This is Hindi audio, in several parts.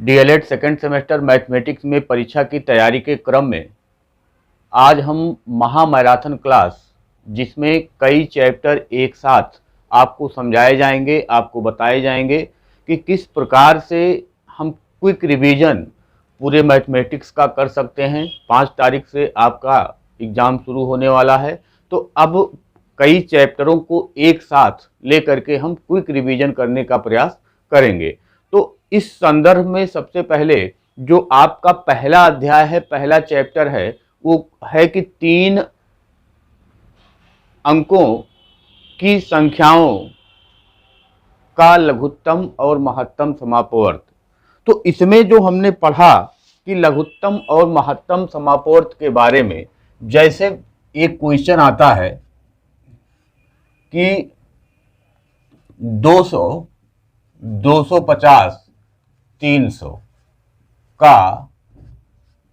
डीएलएड सेकेंड सेमेस्टर मैथमेटिक्स में परीक्षा की तैयारी के क्रम में आज हम महा मैराथन क्लास, जिसमें कई चैप्टर एक साथ आपको समझाए जाएंगे, आपको बताए जाएंगे कि किस प्रकार से हम क्विक रिवीजन पूरे मैथमेटिक्स का कर सकते हैं। 5 तारीख से आपका एग्ज़ाम शुरू होने वाला है, तो अब कई चैप्टरों को एक साथ लेकर के हम क्विक रिवीजन करने का प्रयास करेंगे। तो इस संदर्भ में सबसे पहले जो आपका पहला अध्याय है, पहला चैप्टर है, वो है कि 3 अंकों की संख्याओं का लघुत्तम और महत्तम समापवर्त। तो इसमें जो हमने पढ़ा कि लघुत्तम और महत्तम समापवर्त के बारे में, जैसे एक क्वेश्चन आता है कि 200, 250, 300 का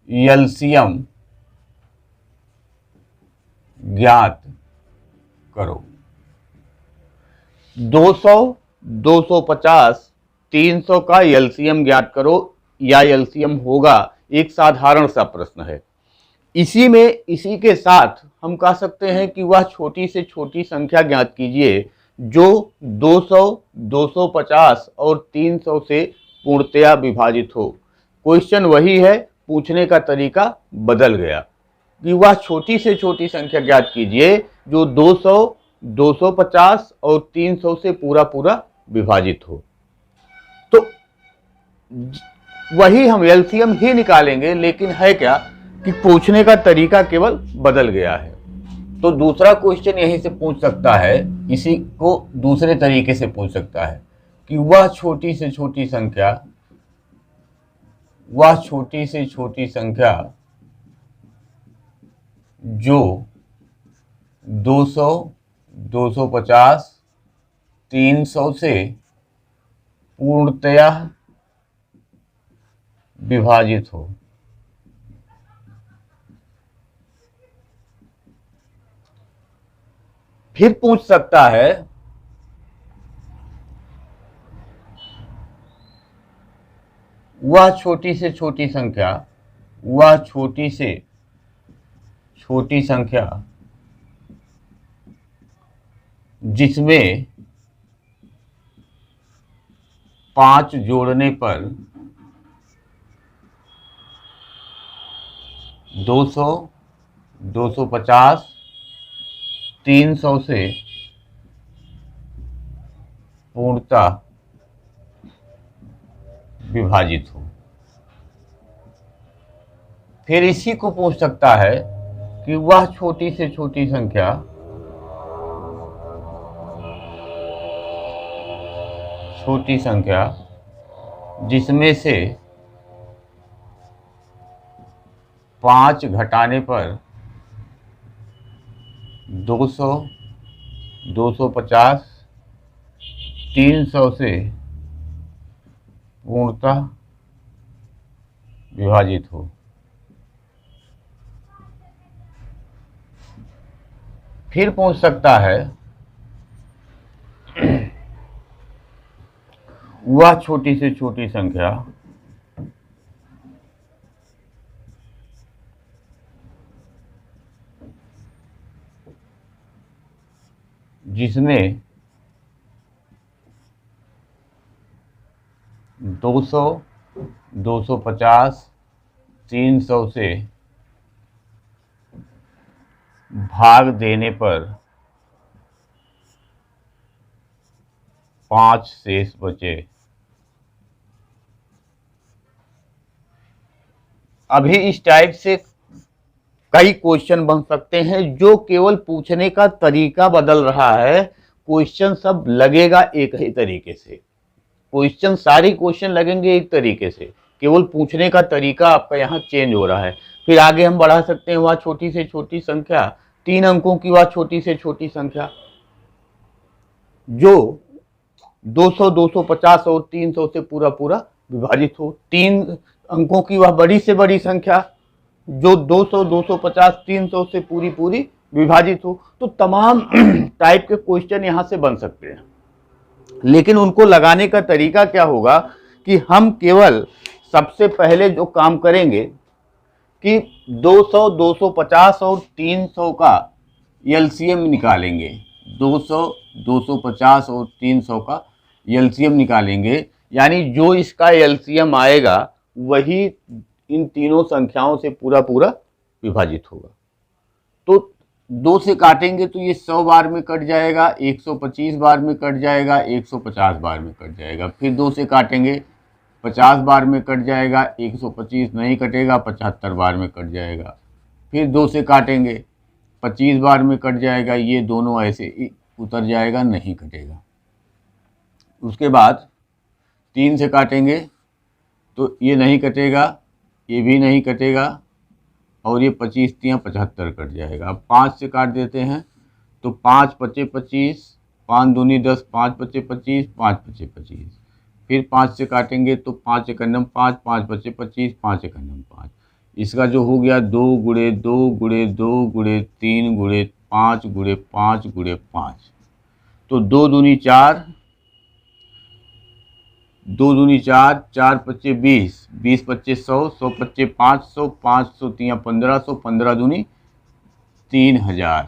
एलसीएम ज्ञात करो। 200, 250, 300 का एलसीएम ज्ञात करो या एलसीएम होगा, एक साधारण सा प्रश्न है। इसी के साथ हम कह सकते हैं कि वह छोटी से छोटी संख्या ज्ञात कीजिए जो 200, 250 और 300 से पूर्णतया विभाजित हो। क्वेश्चन वही है, पूछने का तरीका बदल गया कि वह छोटी से छोटी संख्या ज्ञात कीजिए जो 200, 250 और 300 से पूरा विभाजित हो। तो वही हम एलसीएम ही निकालेंगे, लेकिन है क्या कि पूछने का तरीका केवल बदल गया है। तो दूसरा क्वेश्चन यहीं से पूछ सकता है, इसी को दूसरे तरीके से पूछ सकता है कि वह छोटी से छोटी संख्या जो 200, 250, 300 से पूर्णतया विभाजित हो। फिर पूछ सकता है वह छोटी से छोटी संख्या जिसमें 5 जोड़ने पर 200, 250, 300 से पूर्णतः विभाजित हो। फिर इसी को पूछ सकता है कि वह छोटी से छोटी संख्या जिसमें से 5 घटाने पर 200, 250, 300 से पूर्णतः विभाजित हो। फिर पूछ सकता है वह छोटी से छोटी संख्या जिसमें 200, 250, 300 से भाग देने पर 5 शेष बचे। अभी इस टाइप से कई क्वेश्चन बन सकते हैं जो केवल पूछने का तरीका बदल रहा है। क्वेश्चन सब लगेगा एक ही तरीके से, सारे क्वेश्चन लगेंगे एक तरीके से, केवल पूछने का तरीका आपका यहाँ चेंज हो रहा है। फिर आगे हम बढ़ा सकते हैं वह छोटी से छोटी संख्या, 3 अंकों की वह छोटी से छोटी संख्या जो 200, 250 और 300 से पूरा विभाजित हो। 3 अंकों की वह बड़ी से बड़ी संख्या जो 200, 250, 300 से पूरी विभाजित हो। तो तमाम टाइप के क्वेश्चन यहाँ से बन सकते हैं, लेकिन उनको लगाने का तरीका क्या होगा कि हम केवल सबसे पहले जो काम करेंगे कि 200, 250 और 300 का एलसीएम निकालेंगे। 200, 250 और 300 का एलसीएम निकालेंगे, यानी जो इसका एलसीएम आएगा वही इन तीनों संख्याओं से पूरा पूरा विभाजित होगा। तो 2 से काटेंगे तो ये 100 बार में कट जाएगा, 125 बार में कट जाएगा, 150 बार में कट जाएगा। फिर 2 से काटेंगे 50 बार में कट जाएगा, 125 नहीं कटेगा, 75 बार में कट जाएगा। फिर 2 से काटेंगे 25 बार में कट जाएगा, ये दोनों ऐसे उतर जाएगा, नहीं कटेगा। उसके बाद 3 से काटेंगे तो ये नहीं कटेगा, ये भी नहीं कटेगा, और ये 25 3 75 कट जाएगा। अब 5 से काट देते हैं तो 5 पचे 25, 5 दूनी 10, 5 पचे 25, 5 पचे 25। फिर 5 से काटेंगे तो 5 एकन्नम 5, 5 पचे 25, 5 एकन्नम 5। इसका जो हो गया 2 गुणे 2 गुणे 2 गुणे 3 गुणे 5 गुणे 5 गुणे 5। तो 2 दूनी 4, 2 दूनी 4, 4 पच्चे 20, 20 पच्चे 100, 100 पच्चे 500, 500 3 1500, 15 दूनी 3000।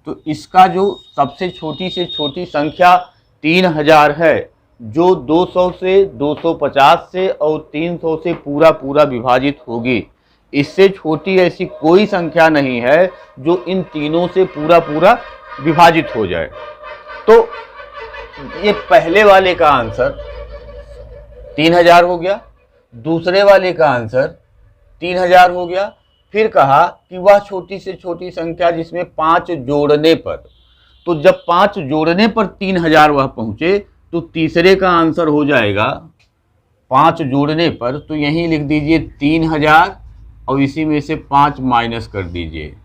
तो इसका जो सबसे छोटी से छोटी संख्या 3000 है, जो 200 से 250 से और 300 से पूरा पूरा विभाजित होगी। इससे छोटी ऐसी कोई संख्या नहीं है जो इन तीनों से पूरा पूरा विभाजित हो जाए। तो ये पहले वाले का आंसर 3000 हो गया, दूसरे वाले का आंसर 3000 हो गया। फिर कहा कि वह छोटी से छोटी संख्या जिसमें 5 जोड़ने पर, तो जब 5 जोड़ने पर 3000 वह पहुंचे तो तीसरे का आंसर हो जाएगा 5 जोड़ने पर, तो यहीं लिख दीजिए 3000 और इसी में से 5 माइनस कर दीजिए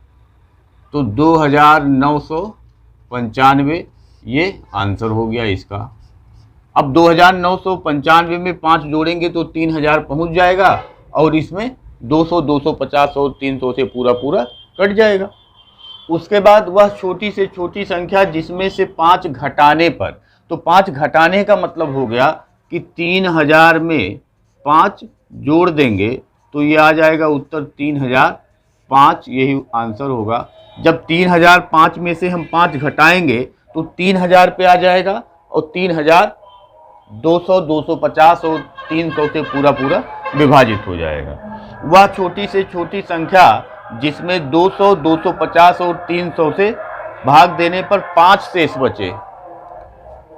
तो 2995 ये आंसर हो गया इसका। अब 2995 में 5 जोड़ेंगे तो 3000 पहुंच जाएगा, और इसमें 200, 250 और 300 से पूरा पूरा कट जाएगा। उसके बाद वह छोटी से छोटी संख्या जिसमें से 5 घटाने पर, तो 5 घटाने का मतलब हो गया कि 3000 में 5 जोड़ देंगे तो ये आ जाएगा उत्तर 3005, यही आंसर होगा। जब 3005 में से हम 5 घटाएंगे तो 3000 पे आ जाएगा, और 3000 200, 250 और 300 से पूरा पूरा विभाजित हो जाएगा। वह छोटी से छोटी संख्या जिसमें 200, 250 और 300 से भाग देने पर 5 शेष बचे।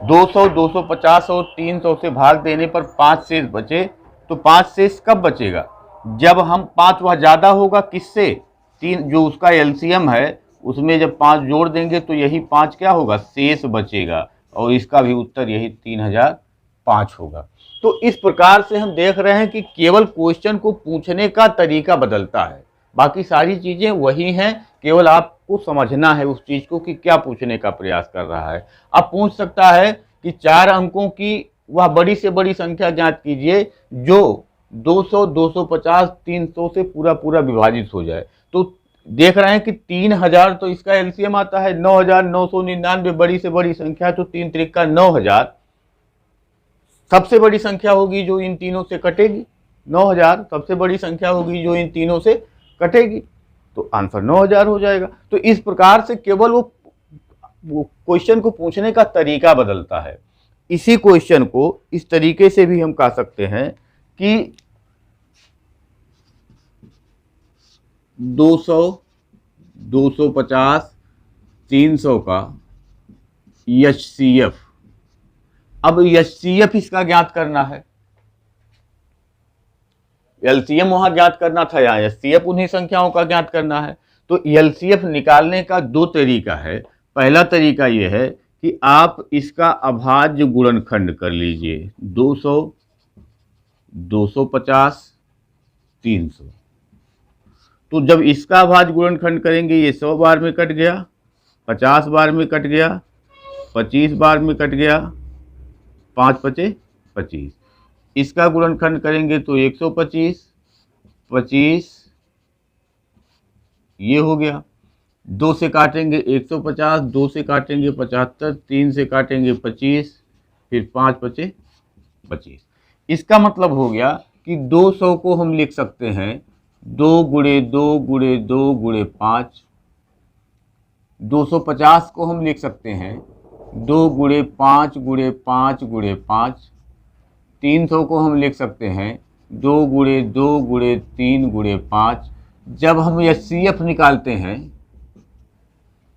200, 250 और 300 से भाग देने पर 5 शेष बचे, तो 5 शेष कब बचेगा? जब हम 5 वह ज़्यादा होगा किससे? 3 जो उसका एलसीएम है उसमें जब 5 जोड़ देंगे तो यही 5 क्या होगा? शेष बचेगा, और इसका भी उत्तर यही 3005 होगा। तो इस प्रकार से हम देख रहे हैं कि केवल क्वेश्चन को पूछने का तरीका बदलता है, बाकी सारी चीज़ें वही हैं, केवल आपको समझना है उस चीज़ को कि क्या पूछने का प्रयास कर रहा है। अब पूछ सकता है कि 4 अंकों की वह बड़ी से बड़ी संख्या ज्ञात कीजिए जो 200, 250, 300 से पूरा पूरा विभाजित हो जाए। तो देख रहे हैं कि 3000 तो इसका एलसीएम आता है, 9999 बड़ी से बड़ी संख्या, तो 3 त्रिका 9000 सबसे बड़ी संख्या होगी जो इन तीनों से कटेगी। 9000 सबसे बड़ी संख्या होगी जो इन तीनों से कटेगी, तो आंसर 9000 हो जाएगा। तो इस प्रकार से केवल वो क्वेश्चन को पूछने का तरीका बदलता है। इसी क्वेश्चन को इस तरीके से भी हम कह सकते हैं कि 200, 250, 300 का एचसीएफ। अब एचसीएफ इसका ज्ञात करना है, एलसीएम वहां ज्ञात करना था, यहाँ एचसीएफ उन्हीं संख्याओं का ज्ञात करना है। तो एलसीएफ निकालने का 2 तरीका है। पहला तरीका यह है कि आप इसका अभाज्य गुणनखंड कर लीजिए, 200, 250, 300। तो जब इसका अभाज्य गुणनखंड करेंगे ये 100 बार में कट गया, 50 बार में कट गया, 25 बार में कट गया, 5 पचे 25। इसका गुणनखंड करेंगे तो 125, 25 ये हो गया। 2 से काटेंगे 150, 2 से काटेंगे 75, 3 से काटेंगे 25, फिर 5 पचे 25। इसका मतलब हो गया कि 200 को हम लिख सकते हैं 2 गुणे 2 गुणे 2 गुणे 5। 250 को हम लिख सकते हैं 2 गुणे 5 गुणे 5 गुणे 5। 300 को हम लिख सकते हैं 2 गुणे 2 गुणे 3 गुणे 5। जब हम HCF निकालते हैं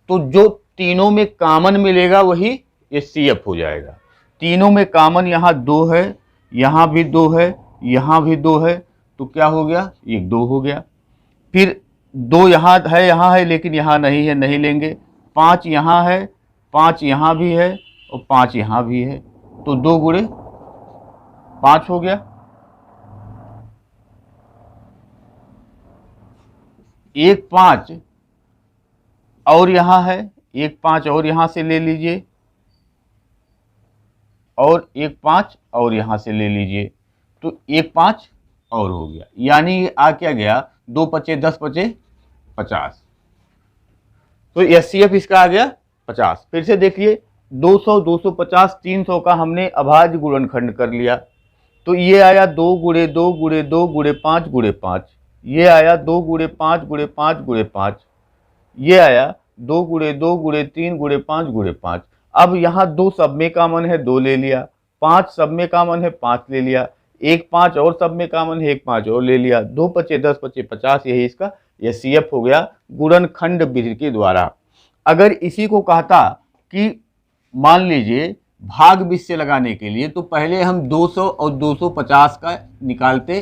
तो जो तीनों में कॉमन मिलेगा वही HCF हो जाएगा। तीनों में कॉमन यहाँ 2 है, यहाँ भी 2 है, यहाँ भी 2 है, तो क्या हो गया, ये 2 हो गया। फिर 2 यहाँ है लेकिन यहाँ नहीं है, नहीं लेंगे। 5 यहाँ है, 5 यहाँ भी है और 5 यहाँ भी है, तो 2 गुणे 5 हो गया। एक 5 और यहाँ है, एक 5 और यहाँ से ले लीजिए, और एक 5 और यहाँ से ले लीजिए, तो एक 5 और हो गया। यानी आ क्या गया, 2 पचे 10 पचे 50। तो HCF इसका आ गया 50। फिर से देखिए 200, 250, 300 का हमने अभाज्य गुणनखंड कर लिया, तो ये आया 2 गुणे 2 गुणे 2 गुणे 5 गुणे 5। ये आया 2 गुणे 5 गुणे 5 गुणे 5। ये आया 2 गुणे 2 गुणे 3 गुणे 5 गुणे 5। अब यहाँ 2 सब में कॉमन है, 2 ले लिया। 5 सब में कॉमन है, 5 ले लिया। एक 5 और सब में कॉमन है, एक 5 और ले लिया। 2 पचे 10 पचे 50, यही इसका HCF हो गया गुणनखंड विधि के द्वारा। अगर इसी को कहता कि मान लीजिए भाग बीच से लगाने के लिए, तो पहले हम 200 और 250 का निकालते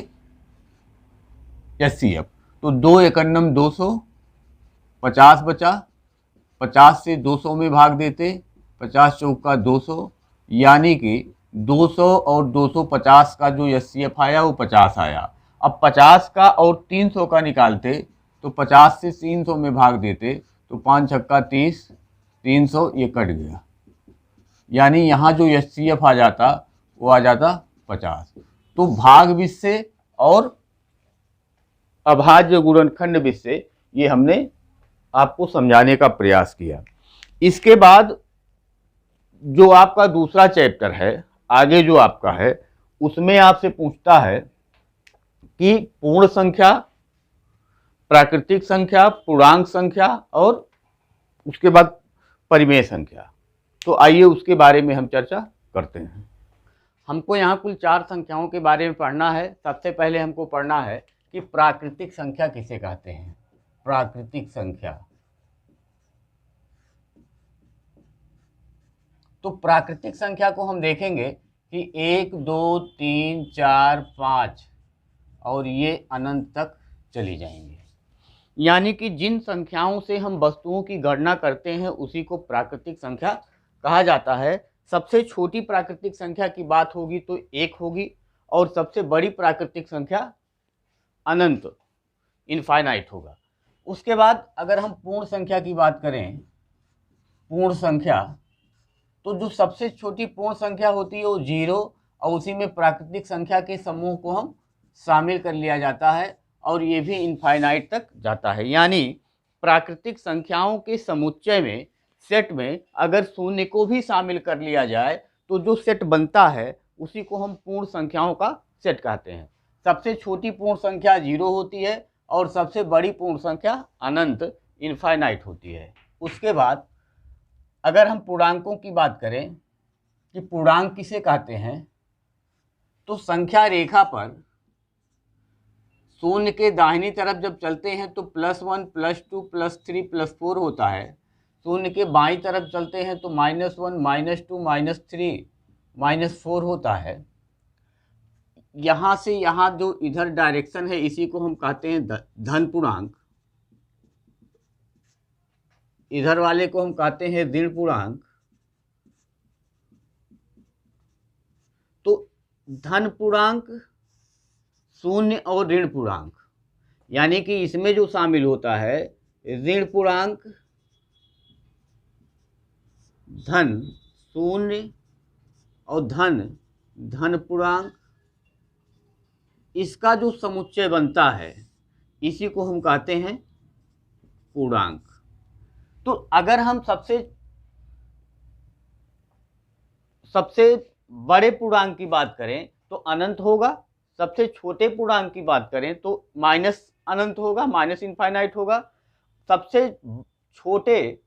HCF। तो 2 एकन्नम 200, 50 बचा, 50 से 200 में भाग देते, 50 चौका 200, यानी कि 200 और 250 का जो HCF आया वो 50 आया। अब 50 का और 300 का निकालते, तो 50 से 300 में भाग देते, तो 5 छक्का 30, 300 ये कट गया, यानी यहाँ जो HCF आ जाता वो आ जाता 50। तो भाग बीच से और अभाज्य गुणनखंड बीच से ये हमने आपको समझाने का प्रयास किया। इसके बाद जो आपका दूसरा चैप्टर है, आगे जो आपका है, उसमें आपसे पूछता है कि पूर्ण संख्या, प्राकृतिक संख्या, पूर्णांक संख्या और उसके बाद परिमेय संख्या। तो आइए उसके बारे में हम चर्चा करते हैं। हमको यहाँ कुल 4 संख्याओं के बारे में पढ़ना है। सबसे पहले हमको पढ़ना है कि प्राकृतिक संख्या किसे कहते हैं। प्राकृतिक संख्या, तो प्राकृतिक संख्या को हम देखेंगे कि 1 2 3 4 5 और ये अनंत तक चली जाएंगे। यानी कि जिन संख्याओं से हम वस्तुओं की गणना करते हैं उसी को प्राकृतिक संख्या कहा जाता है। सबसे छोटी प्राकृतिक संख्या की बात होगी तो 1 होगी, और सबसे बड़ी प्राकृतिक संख्या अनंत, इनफाइनाइट होगा। उसके बाद अगर हम पूर्ण संख्या की बात करें, पूर्ण संख्या, तो जो सबसे छोटी पूर्ण संख्या होती है वो 0, और उसी में प्राकृतिक संख्या के समूह को हम शामिल कर लिया जाता है, और ये भी इनफाइनाइट तक जाता है। यानी प्राकृतिक संख्याओं के समुच्चय में, सेट में अगर शून्य को भी शामिल कर लिया जाए तो जो सेट बनता है उसी को हम पूर्ण संख्याओं का सेट कहते हैं। सबसे छोटी पूर्ण संख्या 0 होती है और सबसे बड़ी पूर्ण संख्या अनंत, इनफाइनाइट होती है। उसके बाद अगर हम पूर्णांकों की बात करें कि पूर्णांक किसे कहते हैं, तो संख्या रेखा पर शून्य के दाहिनी तरफ जब चलते हैं तो +1 +2 +3 +4 होता है। शून्य के बाईं तरफ चलते हैं तो -1 -2 -3 -4 होता है। यहाँ से यहाँ जो इधर डायरेक्शन है इसी को हम कहते हैं धन पूर्णांक, इधर वाले को हम कहते हैं ऋण पूर्णांक। तो धन पूर्णांक, शून्य और ऋण पूर्णांक, यानी कि इसमें जो शामिल होता है ऋण पूर्णांक, धन, शून्य और धन पूर्णांक, इसका जो समुच्चय बनता है इसी को हम कहते हैं पूर्णांक। तो अगर हम सबसे बड़े पूर्णांक की बात करें तो अनंत होगा, सबसे छोटे पूर्णांक की बात करें तो माइनस अनंत होगा, माइनस इनफाइनाइट होगा। सबसे छोटे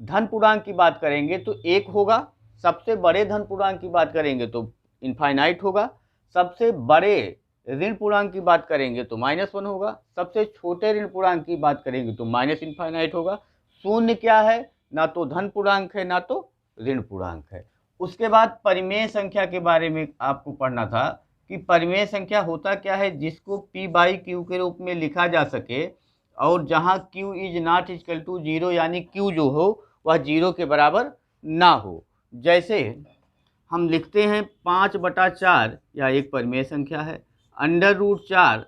धन पूर्णांक की बात करेंगे तो 1 होगा। सबसे बड़े धन पूर्णांक की बात करेंगे तो इनफाइनाइट होगा। सबसे बड़े ऋण पूर्णांक की बात करेंगे तो -1 होगा। सबसे छोटे ऋण पूर्णांक की बात करेंगे तो माइनस इनफाइनाइट होगा। शून्य क्या है? ना तो धन पूर्णांक है ना तो ऋण पूर्णांक है। उसके बाद परिमेय संख्या के बारे में आपको पढ़ना था कि परिमेय संख्या होता क्या है, जिसको p/q के रूप में लिखा जा सके और जहां q is not equal to 0 यानी q जो हो वह 0 के बराबर ना हो। जैसे हम लिखते हैं 5/4 यह एक परिमेय संख्या है, √4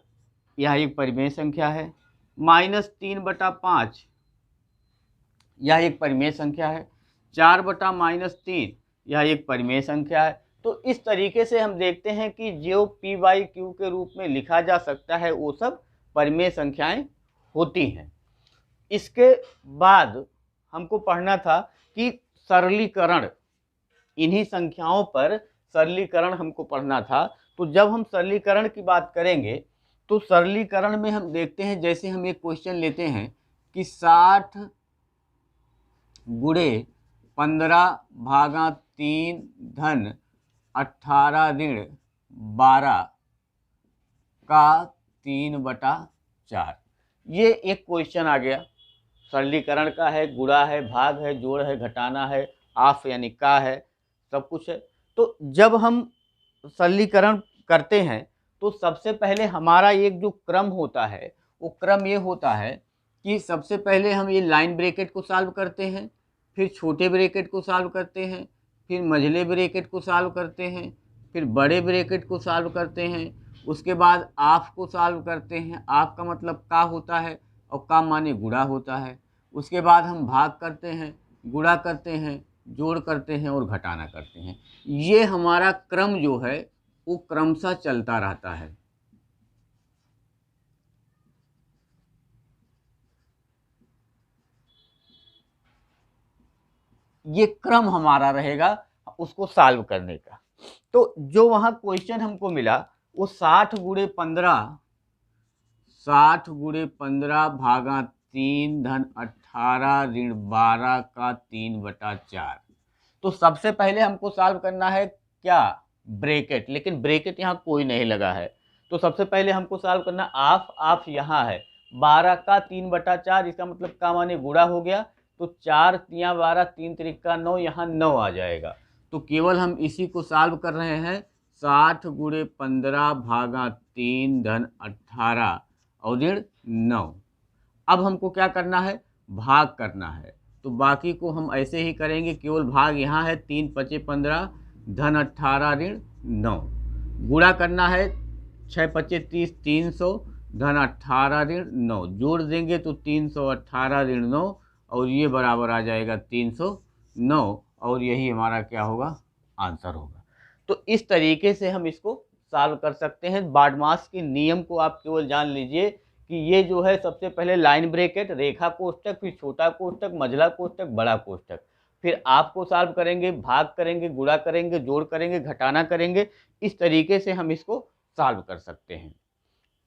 यह एक परिमेय संख्या है, -3/5 यह एक परिमेय संख्या है, 4/-3 यह एक परिमेय संख्या है। तो इस तरीके से हम देखते हैं कि जो p/q के रूप में लिखा जा सकता है वो सब परिमेय संख्याएं होती हैं। इसके बाद हमको पढ़ना था कि सरलीकरण, इन्हीं संख्याओं पर सरलीकरण हमको पढ़ना था। तो जब हम सरलीकरण की बात करेंगे तो सरलीकरण में हम देखते हैं, जैसे हम एक क्वेश्चन लेते हैं कि 60 गुणे 15/3 धन 18 ऋण 12 का 3/4। ये एक क्वेश्चन आ गया, सरलीकरण का है, गुणा है, भाग है, जोड़ है, घटाना है, आफ यानी का है, सब कुछ है। तो जब हम सरलीकरण करते हैं तो सबसे पहले हमारा एक जो क्रम होता है वो क्रम ये होता है कि सबसे पहले हम ये लाइन ब्रैकेट को सॉल्व करते हैं, फिर छोटे ब्रैकेट को सॉल्व करते हैं, फिर मझले ब्रैकेट को सॉल्व करते हैं, फिर बड़े ब्रैकेट को सॉल्व करते हैं, उसके बाद आफ को सॉल्व करते हैं। आफ का मतलब का होता है और का माने गुणा होता है। उसके बाद हम भाग करते हैं, गुणा करते हैं, जोड़ करते हैं और घटाना करते हैं। ये हमारा क्रम जो है वो क्रमशः चलता रहता है। ये क्रम हमारा रहेगा उसको सॉल्व करने का। तो जो वहां क्वेश्चन हमको मिला वो 60 गुणे 15 भागा 3 धन 18 ऋण 12 का 3/4। तो सबसे पहले हमको सॉल्व करना है क्या? ब्रैकेट, लेकिन ब्रैकेट यहाँ कोई नहीं लगा है। तो सबसे पहले हमको सॉल्व करना आफ यहाँ है, 12 का 3/4 इसका मतलब का माने गुणा हो गया। तो 4 तिया 12 3 त्रिका 9, यहाँ 9 आ जाएगा। तो केवल हम इसी को सॉल्व कर रहे हैं। 60 गुणे 15 भागा 3 धन 18 और ऋण 9। अब हमको क्या करना है? भाग करना है। तो बाकी को हम ऐसे ही करेंगे, केवल भाग यहाँ है, 3 × 5 = 15 धन 18 ऋण 9। गुणा करना है, 6 × 5 = 30 300 धन 18 ऋण 9। जोड़ देंगे तो 318 ऋण 9 और ये बराबर आ जाएगा 309 और यही हमारा क्या होगा? आंसर होगा। तो इस तरीके से हम इसको सॉल्व कर सकते हैं। बार्डमास के नियम को आप केवल जान लीजिए कि ये जो है सबसे पहले लाइन ब्रैकेट, रेखा कोष्ठक, फिर छोटा कोष्ठक, मझला कोष्ठक, बड़ा कोष्ठक, फिर आपको सॉल्व करेंगे, भाग करेंगे, गुणा करेंगे, जोड़ करेंगे, घटाना करेंगे। इस तरीके से हम इसको सॉल्व कर सकते हैं।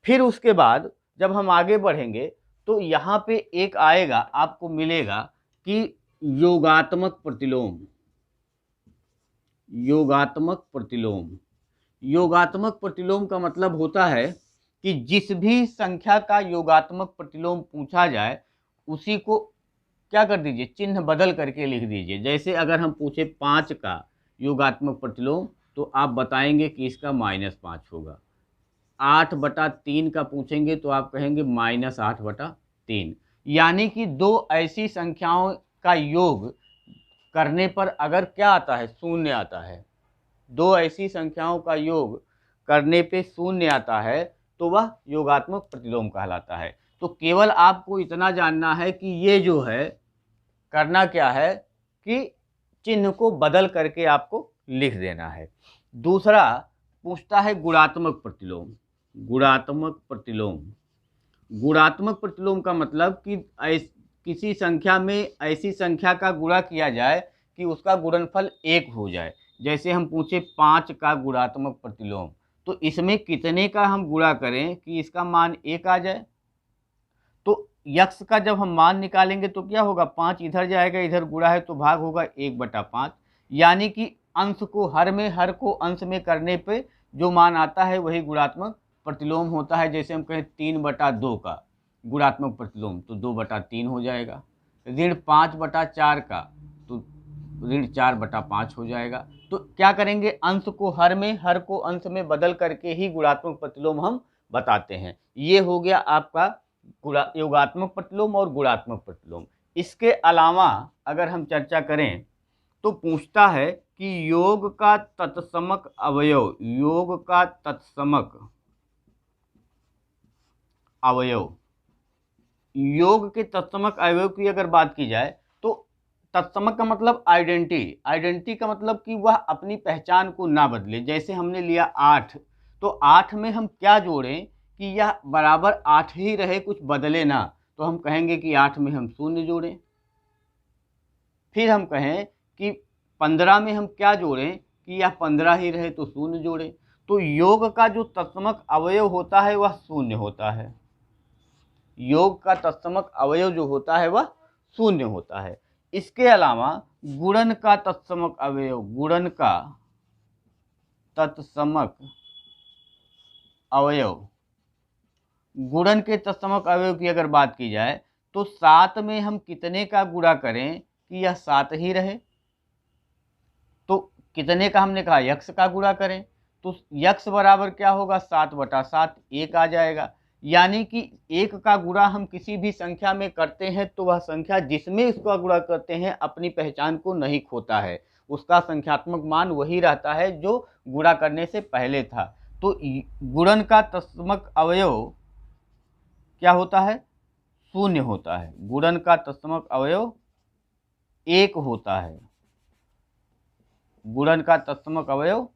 फिर उसके बाद जब हम आगे बढ़ेंगे तो यहाँ पे एक आएगा, आपको मिलेगा कि योगात्मक प्रतिलोम। योगात्मक प्रतिलोम, योगात्मक प्रतिलोम का मतलब होता है कि जिस भी संख्या का योगात्मक प्रतिलोम पूछा जाए उसी को क्या कर दीजिए, चिन्ह बदल करके लिख दीजिए। जैसे अगर हम पूछे 5 का योगात्मक प्रतिलोम तो आप बताएंगे कि इसका -5 होगा। 8/3 का पूछेंगे तो आप कहेंगे -8/3। यानी कि दो ऐसी संख्याओं का योग करने पर अगर क्या आता है? शून्य आता है। दो ऐसी संख्याओं का योग करने पे शून्य आता है तो वह योगात्मक प्रतिलोम कहलाता है। तो केवल आपको इतना जानना है कि ये जो है करना क्या है कि चिन्ह को बदल करके आपको लिख देना है। दूसरा पूछता है गुणात्मक प्रतिलोम। गुणात्मक प्रतिलोम, गुणात्मक प्रतिलोम का मतलब कि किसी संख्या में ऐसी संख्या का गुणा किया जाए कि उसका गुणनफल 1 हो जाए। जैसे हम पूछे 5 का गुणात्मक प्रतिलोम तो इसमें कितने का हम गुणा करें कि इसका मान 1 आ जाए। तो यक्स का जब हम मान निकालेंगे तो क्या होगा, 5 इधर जाएगा, इधर गुणा है तो भाग होगा 1/5, यानी कि अंश को हर को अंश में करने पे जो मान आता है वही गुणात्मक प्रतिलोम होता है। जैसे हम कहें 3/2 का गुणात्मक प्रतिलोम तो 2/3 हो जाएगा। ऋण 5/4 का तो ऋण 4/5 हो जाएगा। तो क्या करेंगे, अंश को हर को अंश में बदल करके ही गुणात्मक प्रतिलोम हम बताते हैं। ये हो गया आपका योगात्मक प्रतिलोम और गुणात्मक प्रतिलोम। इसके अलावा अगर हम चर्चा करें तो पूछता है कि योग का तत्समक अवयव, योग का तत्समक अवयव, योग के तत्समक अवयव की अगर बात की जाए तो तत्समक का मतलब आइडेंटिटी, आइडेंटिटी का मतलब कि वह अपनी पहचान को ना बदले। जैसे हमने लिया 8, तो 8 में हम क्या जोड़ें कि यह बराबर 8 ही रहे, कुछ बदले ना, तो हम कहेंगे कि 8 में हम 0 जोड़ें। फिर हम कहें कि 15 में हम क्या जोड़ें कि यह 15 ही रहे, तो 0 जोड़ें। तो योग का जो तत्समक अवयव होता है वह 0 होता है। योग का तत्समक अवयव जो होता है वह 0 होता है। इसके अलावा गुणन का तत्समक अवयव, गुणन का तत्समक अवयव, गुणन के तत्समक अवयव की अगर बात की जाए तो 7 में हम कितने का गुणा करें कि यह 7 ही रहे। तो कितने का हमने कहा, यक्स का गुणा करें, तो यक्स बराबर क्या होगा, 7/7, 1 आ जाएगा। यानी कि 1 का गुणा हम किसी भी संख्या में करते हैं तो वह संख्या जिसमें इसका गुणा करते हैं अपनी पहचान को नहीं खोता है, उसका संख्यात्मक मान वही रहता है जो गुणा करने से पहले था। तो गुणन का तत्समक अवयव क्या होता है, 0 होता है। गुणन का तत्समक अवयव 1 होता है, गुणन का तत्समक अवयव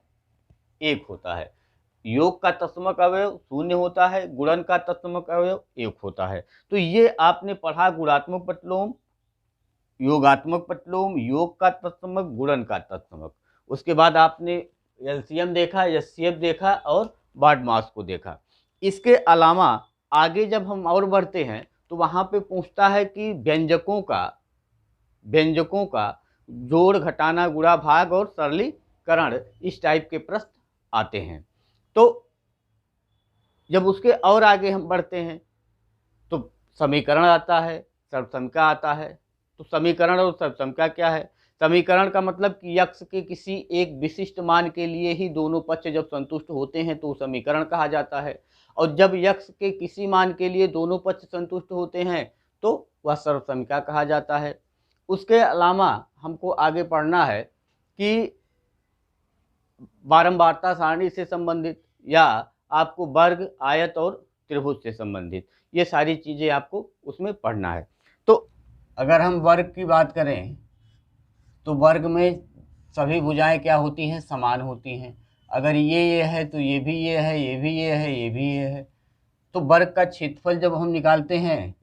1 होता है। योग का तत्समक अवयव 0 होता है, गुणन का तत्समक अवयव 1 होता है। तो ये आपने पढ़ा गुणात्मक प्रतिलोम, योगात्मक प्रतिलोम, योग का तत्समक, गुणन का तत्समक। उसके बाद आपने एलसीएम देखा, एचसीएफ देखा और बॉड मास को देखा। इसके अलावा आगे जब हम और बढ़ते हैं तो वहाँ पे पूछता है कि व्यंजकों का जोड़, घटाना, गुणा, भाग और सरलीकरण, इस टाइप के प्रश्न आते हैं। तो जब उसके और आगे हम बढ़ते हैं तो समीकरण आता है, सर्वसंख्या आता है। तो समीकरण और सर्वसंख्या क्या है, समीकरण का मतलब कि यक्स के किसी एक विशिष्ट मान के लिए ही दोनों पक्ष जब संतुष्ट होते हैं तो समीकरण कहा जाता है, और जब यक्स के किसी मान के लिए दोनों पक्ष संतुष्ट होते हैं तो वह सर्वसंख्या कहा जाता है। उसके अलावा हमको आगे पढ़ना है कि बारंबारता सारणी से संबंधित या आपको वर्ग, आयत और त्रिभुज से संबंधित, ये सारी चीज़ें आपको उसमें पढ़ना है। तो अगर हम वर्ग की बात करें तो वर्ग में सभी भुजाएं क्या होती हैं, समान होती हैं। अगर ये है तो ये भी ये है, ये भी ये है, ये भी ये है। तो वर्ग का क्षेत्रफल जब हम निकालते हैं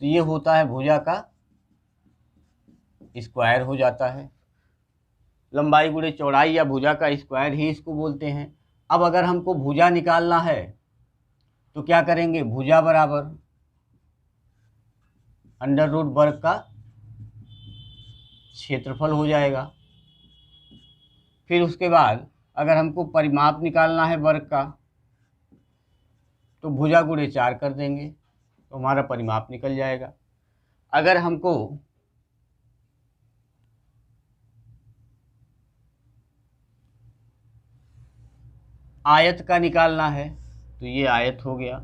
तो ये होता है भुजा का स्क्वायर हो जाता है। लंबाई गुणे चौड़ाई या भुजा का स्क्वायर ही इसको बोलते हैं। अब अगर हमको भुजा निकालना है तो क्या करेंगे, भुजा बराबर अंडर रूट वर्ग का क्षेत्रफल हो जाएगा। फिर उसके बाद अगर हमको परिमाप निकालना है वर्ग का तो भुजा गुणे 4 कर देंगे तो हमारा परिमाप निकल जाएगा। अगर हमको आयत का निकालना है तो ये आयत हो गया।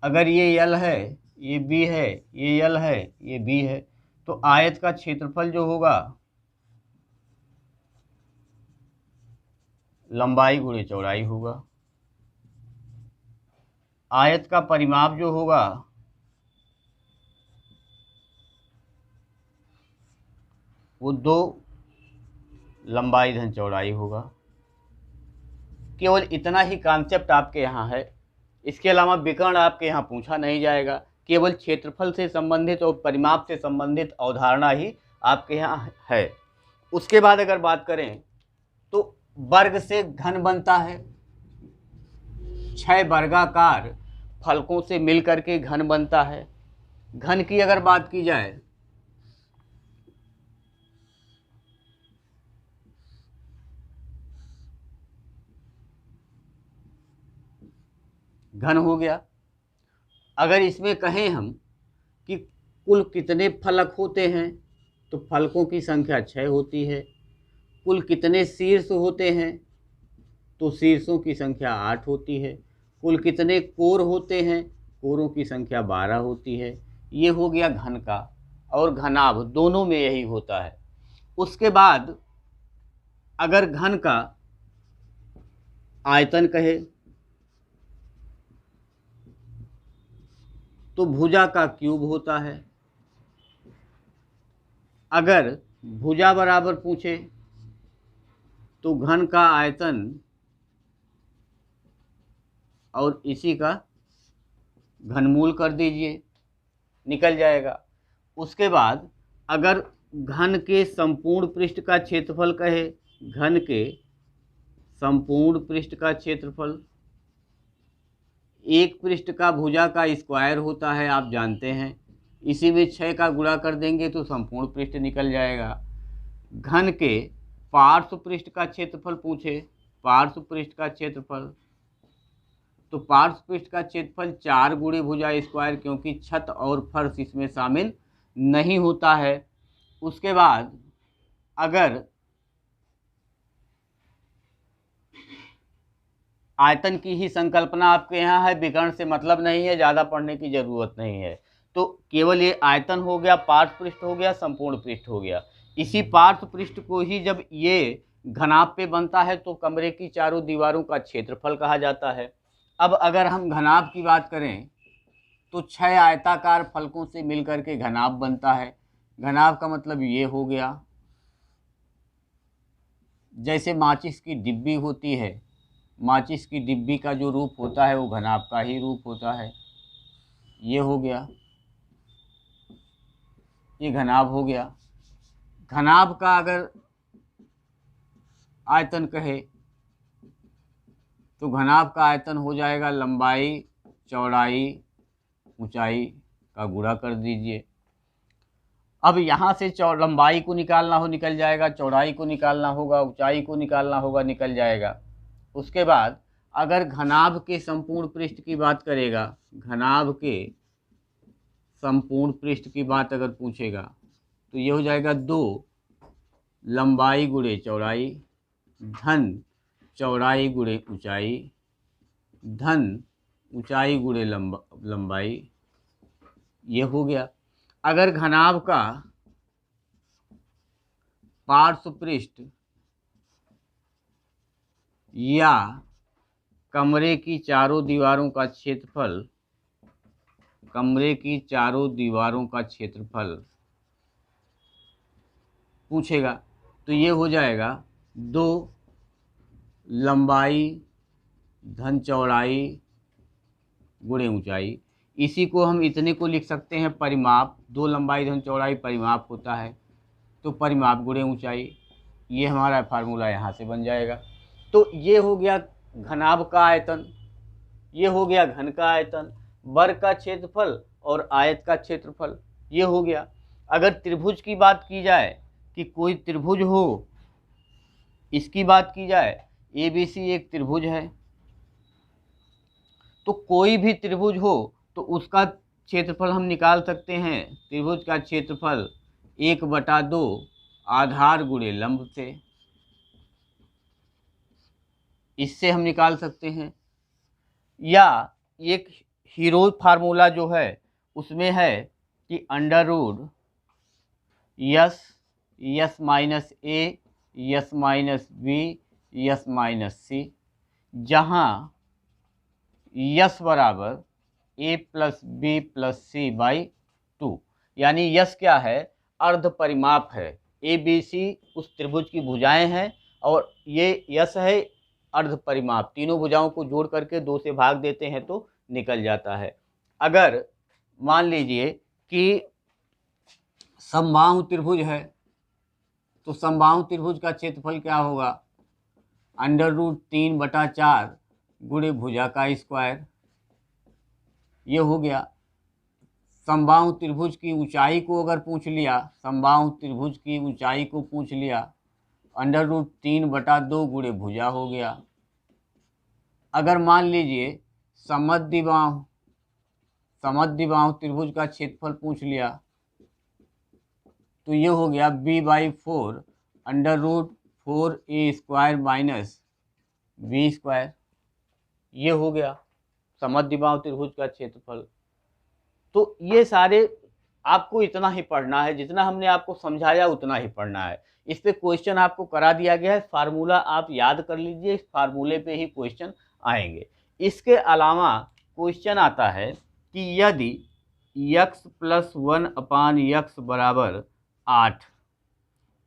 अगर ये यल है, ये बी है, ये यल है, ये बी है, तो आयत का क्षेत्रफल जो होगा लंबाई गुणे चौड़ाई होगा। आयत का परिमाप जो होगा वो 2 लंबाई धन चौड़ाई होगा। केवल इतना ही कॉन्सेप्ट आपके यहाँ है, इसके अलावा विकर्ण आपके यहाँ पूछा नहीं जाएगा। केवल क्षेत्रफल से संबंधित और परिमाप से संबंधित अवधारणा ही आपके यहाँ है। उसके बाद अगर बात करें तो वर्ग से घन बनता है, 6 वर्गाकार फलकों से मिलकर के घन बनता है। घन की अगर बात की जाए घन हो गया। अगर इसमें कहें हम कि कुल कितने फलक होते हैं तो फलकों की संख्या 6 होती है। कुल कितने शीर्ष होते हैं तो शीर्षों की संख्या 8 होती है। कुल कितने कोर होते हैं, कोरों की संख्या 12 होती है। ये हो गया घन का, और घनाभ दोनों में यही होता है। उसके बाद अगर घन का आयतन कहे तो भुजा का क्यूब होता है। अगर भुजा बराबर पूछे तो घन का आयतन और इसी का घनमूल कर दीजिए, निकल जाएगा। उसके बाद अगर घन के संपूर्ण पृष्ठ का क्षेत्रफल कहे, घन के संपूर्ण पृष्ठ का क्षेत्रफल, एक पृष्ठ का भुजा का स्क्वायर होता है, आप जानते हैं। इसी में 6 का गुणा कर देंगे तो संपूर्ण पृष्ठ निकल जाएगा। घन के पार्श्व पृष्ठ का क्षेत्रफल पूछे, पार्श्व पृष्ठ का क्षेत्रफल, तो पार्श्व पृष्ठ का क्षेत्रफल 4 गुणे भुजा स्क्वायर, क्योंकि छत और फर्श इसमें शामिल नहीं होता है। उसके बाद अगर आयतन की ही संकल्पना आपके यहाँ है, विकर्ण से मतलब नहीं है, ज़्यादा पढ़ने की ज़रूरत नहीं है, तो केवल ये आयतन हो गया, पार्श्व पृष्ठ हो गया, संपूर्ण पृष्ठ हो गया। इसी पार्श्व पृष्ठ को ही जब ये घनाभ पे बनता है तो कमरे की चारों दीवारों का क्षेत्रफल कहा जाता है। अब अगर हम घनाभ की बात करें तो 6 आयताकार फलकों से मिलकर के घनाभ बनता है। घनाभ का मतलब ये हो गया, जैसे माचिस की डिब्बी होती है, माचिस की डिब्बी का जो रूप होता है वो घनाभ का ही रूप होता है। ये हो गया, ये घनाभ हो गया। घनाभ का अगर आयतन कहे तो घनाभ का आयतन हो जाएगा लंबाई चौड़ाई ऊंचाई का गुणा कर दीजिए। अब यहाँ से लंबाई को निकालना हो निकल जाएगा, चौड़ाई को निकालना होगा, ऊंचाई को निकालना होगा, निकल जाएगा। उसके बाद अगर घनाभ के संपूर्ण पृष्ठ की बात करेगा, घनाभ के संपूर्ण पृष्ठ की बात अगर पूछेगा तो ये हो जाएगा 2 लंबाई गुणे चौड़ाई धन चौड़ाई गुणे ऊंचाई धन ऊंचाई गुणे लंबाई। ये हो गया। अगर घनाभ का पार्श्व पृष्ठ या कमरे की चारों दीवारों का क्षेत्रफल, कमरे की चारों दीवारों का क्षेत्रफल पूछेगा तो ये हो जाएगा 2 लंबाई धन चौड़ाई गुणे ऊंचाई। इसी को हम इतने को लिख सकते हैं परिमाप, 2 लंबाई धन चौड़ाई परिमाप होता है, तो परिमाप गुणे ऊंचाई। ये हमारा फार्मूला यहाँ से बन जाएगा। तो ये हो गया घनाभ का आयतन, ये हो गया घन का आयतन, वर्ग का क्षेत्रफल और आयत का क्षेत्रफल, ये हो गया। अगर त्रिभुज की बात की जाए कि कोई त्रिभुज हो, इसकी बात की जाए, ABC एक त्रिभुज है, तो कोई भी त्रिभुज हो तो उसका क्षेत्रफल हम निकाल सकते हैं। त्रिभुज का क्षेत्रफल 1/2 आधार गुणे लंब से, इससे हम निकाल सकते हैं। या एक हीरो फार्मूला जो है उसमें है कि under root s minus a s minus b s minus c, जहाँ यस बराबर a plus b plus c by 2, यानी यस क्या है, अर्ध परिमाप है। ABC उस त्रिभुज की भुजाएं हैं और ये यस है अर्ध परिमाप। तीनों भुजाओं को जोड़ करके 2 से भाग देते हैं तो निकल जाता है। अगर मान लीजिए कि समबाहु त्रिभुज है तो समबाहु त्रिभुज का क्षेत्रफल क्या होगा, √3/4 गुणे भुजा का स्क्वायर। ये हो गया। समबाहु त्रिभुज की ऊंचाई को अगर पूछ लिया, समबाहु त्रिभुज की ऊंचाई को पूछ लिया, √3/2 गुणे भुजा हो गया। अगर मान लीजिए समद्विबाहु त्रिभुज का क्षेत्रफल पूछ लिया, तो ये हो गया b/4 √4a² - b²। ये हो गया समद्विबाहु त्रिभुज का क्षेत्रफल। तो ये सारे आपको इतना ही पढ़ना है, जितना हमने आपको समझाया उतना ही पढ़ना है। इस पे क्वेश्चन आपको करा दिया गया है, फार्मूला आप याद कर लीजिए, इस फार्मूले पे ही क्वेश्चन आएंगे। इसके अलावा क्वेश्चन आता है कि यदि x + 1/x = 8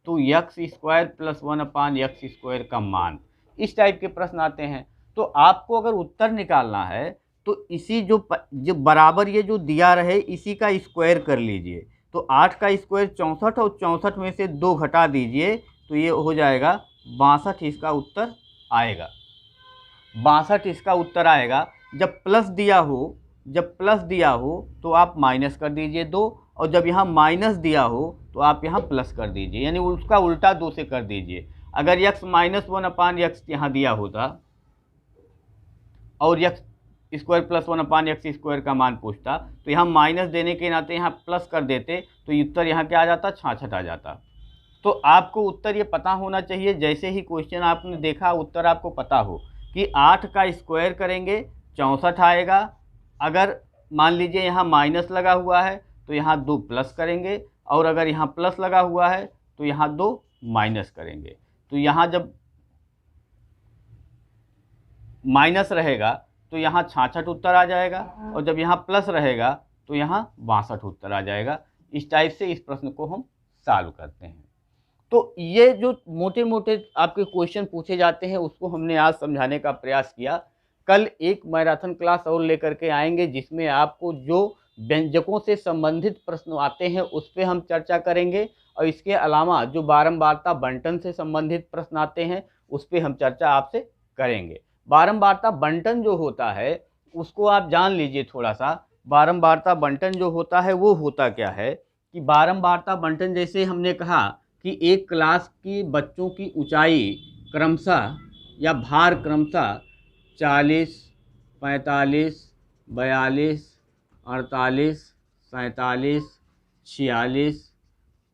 तो x² + 1/x² का मान, इस टाइप के प्रश्न आते हैं। तो आपको अगर उत्तर निकालना है तो इसी जो बराबर ये जो दिया रहे इसी का स्क्वायर कर लीजिए। तो 8 का स्क्वायर 64 और 64 में से 2 घटा दीजिए तो ये हो जाएगा 62। इसका उत्तर आएगा 62। इसका उत्तर आएगा। जब प्लस दिया हो तो आप माइनस कर दीजिए 2, और जब यहाँ माइनस दिया हो तो आप यहाँ प्लस कर दीजिए, यानी उसका उल्टा 2 से कर दीजिए। अगर x - 1/x यहाँ दिया होता और x² + 1/x² का मान पूछता, तो यहाँ माइनस देने के नाते यहाँ प्लस कर देते, तो उत्तर यहाँ क्या आ जाता, 66 आ जाता। तो आपको उत्तर ये पता होना चाहिए, जैसे ही क्वेश्चन आपने देखा उत्तर आपको पता हो कि 8 का स्क्वायर करेंगे 64 आएगा। अगर मान लीजिए यहाँ माइनस लगा हुआ है तो यहाँ 2 प्लस करेंगे, और अगर यहाँ प्लस लगा हुआ है तो यहाँ 2 माइनस करेंगे। तो यहाँ जब माइनस रहेगा तो यहाँ 66 उत्तर आ जाएगा, और जब यहाँ प्लस रहेगा तो यहाँ 62 उत्तर आ जाएगा। इस टाइप से इस प्रश्न को हम सॉल्व करते हैं। तो ये जो मोटे मोटे आपके क्वेश्चन पूछे जाते हैं उसको हमने आज समझाने का प्रयास किया। कल एक मैराथन क्लास और लेकर के आएंगे जिसमें आपको जो व्यंजकों से संबंधित प्रश्न आते हैं उस पर हम चर्चा करेंगे, और इसके अलावा जो बारंबारता बंटन से संबंधित प्रश्न आते हैं उस पर हम चर्चा आपसे करेंगे। बारंबारता बंटन जो होता है उसको आप जान लीजिए थोड़ा सा। बारंबारता बंटन जो होता है वो होता क्या है कि बारंबारता बंटन, जैसे हमने कहा कि एक क्लास की बच्चों की ऊंचाई क्रमशः या भार क्रमशः 40, 45, 42, 48, 47, 46,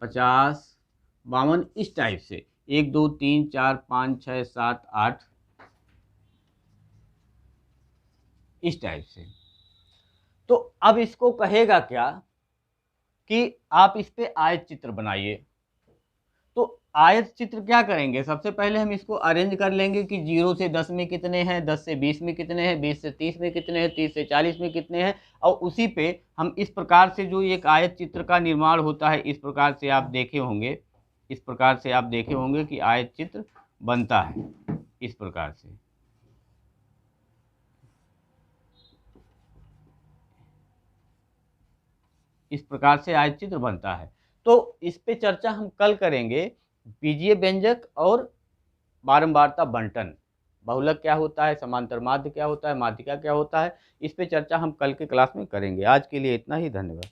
50, 52 इस टाइप से 1 2 3 4 5 6 7 8 इस टाइप से। तो अब इसको कहेगा क्या कि आप इस पे आयत चित्र बनाइए। तो आयत चित्र क्या करेंगे, सबसे पहले हम इसको अरेंज कर लेंगे कि 0 से 10 में कितने हैं, 10 से 20 में कितने हैं, 20 से 30 में कितने हैं, 30 से 40 में कितने हैं, और उसी पे हम इस प्रकार से जो एक आयत चित्र का निर्माण होता है, इस प्रकार से आप देखे होंगे, इस प्रकार से आप देखे होंगे कि आयत चित्र बनता है इस प्रकार से। इस प्रकार से आयत चित्र बनता है। तो इस पे चर्चा हम कल करेंगे। बीजीय व्यंजक और बारंबारता बंटन, बहुलक क्या होता है, समांतर माध्य क्या होता है, माध्यिका क्या होता है, इस पे चर्चा हम कल के क्लास में करेंगे। आज के लिए इतना ही, धन्यवाद।